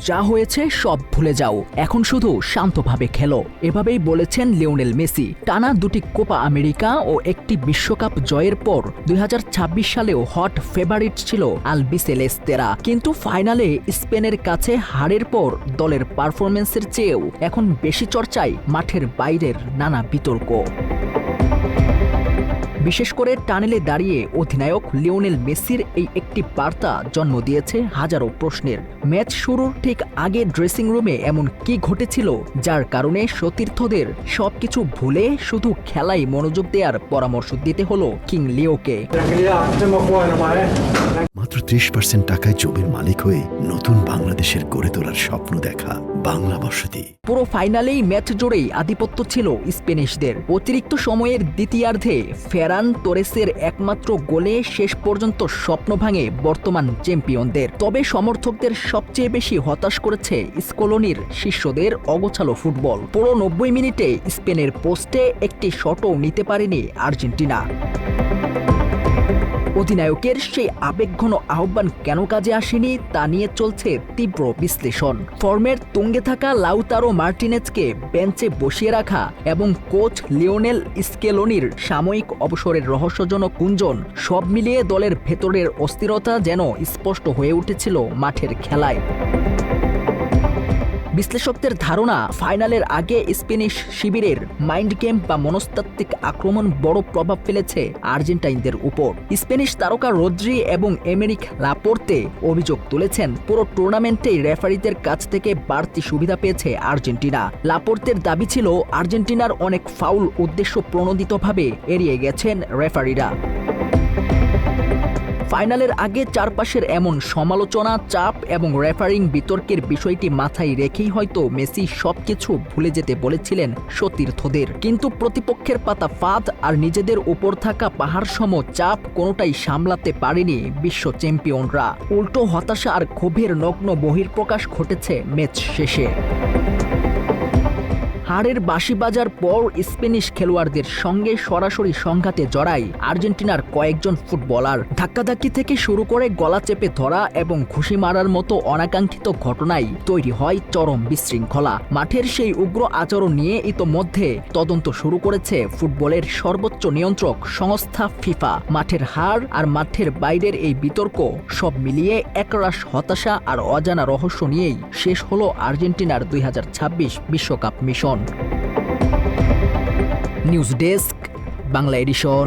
যা হয়েছে সব ভুলে যাও, এখন শুধু শান্তভাবে খেলো, এভাবেই বলেছেন লিওনেল মেসি। টানা দুটি কোপা আমেরিকা ও একটি বিশ্বকাপ জয়ের পর 2026 সালেও হট ফেভারিট ছিল আলবিসেলেস্তেরা, কিন্তু ফাইনালে স্পেনের কাছে হারের পর দলের পারফরম্যান্সের চেয়েও এখন বেশি চর্চায় মাঠের বাইরের নানা বিতর্ক। বিশেষ করে টানেলে দাঁড়িয়ে অধিনায়ক লিওনেল মেসির এই একটি বার্তা জন্ম দিয়েছে হাজারো প্রশ্নের। ম্যাচ শুরুর ঠিক আগে ড্রেসিং রুমে এমন কি ঘটেছিল যার কারণে সতীর্থদের সবকিছু ভুলে শুধু খেলায় মনোযোগ দেওয়ার পরামর্শ দিতে হলো কিং লিওকে। মাত্র 30% টাকায় জমির মালিক হয়ে নতুন বাংলাদেশের গড়ে তোলার স্বপ্ন দেখা বাংলা বসতি। পুরো ফাইনালেই ম্যাচ জুড়েই আধিপত্য ছিল স্প্যানিশদের। অতিরিক্ত সময়ের দ্বিতীয়ার্ধে ফেরান তোরেসের একমাত্র গোলে শেষ পর্যন্ত স্বপ্ন ভাঙে বর্তমান চ্যাম্পিয়নদের। তবে সমর্থকদের সবচেয়ে বেশি হতাশ করেছে স্কলোনির শিষ্যদের অগোছালো ফুটবল। পুরো 90 মিনিটে স্পেনের পোস্টে একটি শটও নিতে পারেনি আর্জেন্টিনা। অধিনায়কের সেই আবেগঘন আহ্বান কেন কাজে আসেনি তা নিয়ে চলছে তীব্র বিশ্লেষণ। ফর্মের তুঙ্গে থাকা লাউতারো মার্টিনেজকে বেঞ্চে বসিয়ে রাখা এবং কোচ লিওনেল স্কেলোনির সাময়িক অবসরের রহস্যজনক গুঞ্জন, সব মিলিয়ে দলের ভেতরের অস্থিরতা যেন স্পষ্ট হয়ে উঠেছিল মাঠের খেলায়। বিশ্লেষকদের ধারণা, ফাইনালের আগে স্প্যানিশ শিবিরের মাইন্ড গেম বা মনস্তাত্ত্বিক আক্রমণ বড় প্রভাব ফেলেছে আর্জেন্টাইনদের উপর। স্প্যানিশ তারকা রদ্রি এবং এমেরিক লাপোর্তে অভিযোগ তুলেছেন, পুরো টুর্নামেন্টেই রেফারিদের কাছ থেকে বাড়তি সুবিধা পেয়েছে আর্জেন্টিনা। লাপোর্তের দাবি ছিল, আর্জেন্টিনার অনেক ফাউল উদ্দেশ্য প্রণোদিতভাবে এড়িয়ে গেছেন রেফারিরা। ফাইনালের আগে চারপাশের এমন সমালোচনা, চাপ এবং রেফারিং বিতর্কের বিষয়টি মাথায় রেখেই হয়তো মেসি সবকিছু ভুলে যেতে বলেছিলেন সতীর্থদের। কিন্তু প্রতিপক্ষের পাতা ফাঁদ আর নিজেদের উপর থাকা পাহাড়সম চাপ কোনোটাই সামলাতে পারেনি বিশ্ব চ্যাম্পিয়নরা। উল্টো হতাশা আর ক্ষোভের নগ্ন বহিঃপ্রকাশ ঘটেছে ম্যাচ শেষে। হারের বাঁশি বাজার পর স্প্যানিশ খেলোয়াড়দের সঙ্গে সরাসরি সংঘাতে জড়ায় আর্জেন্টিনার কয়েকজন ফুটবলার। ধাক্কাধাক্কি থেকে শুরু করে গলা চেপে ধরা এবং ঘুষি মারার মতো অনাকাঙ্ক্ষিত ঘটনায় তৈরি হয় চরম বিশৃঙ্খলা। মাঠের সেই উগ্র আচরণ নিয়ে ইতোমধ্যে তদন্ত শুরু করেছে ফুটবলের সর্বোচ্চ নিয়ন্ত্রক সংস্থা ফিফা। মাঠের হার আর মাঠের বাইরের এই বিতর্ক সব মিলিয়ে একরাশ হতাশা আর অজানা রহস্য নিয়েই শেষ হলো আর্জেন্টিনার 2026 বিশ্বকাপ মিশন। News desk, Bangla addition.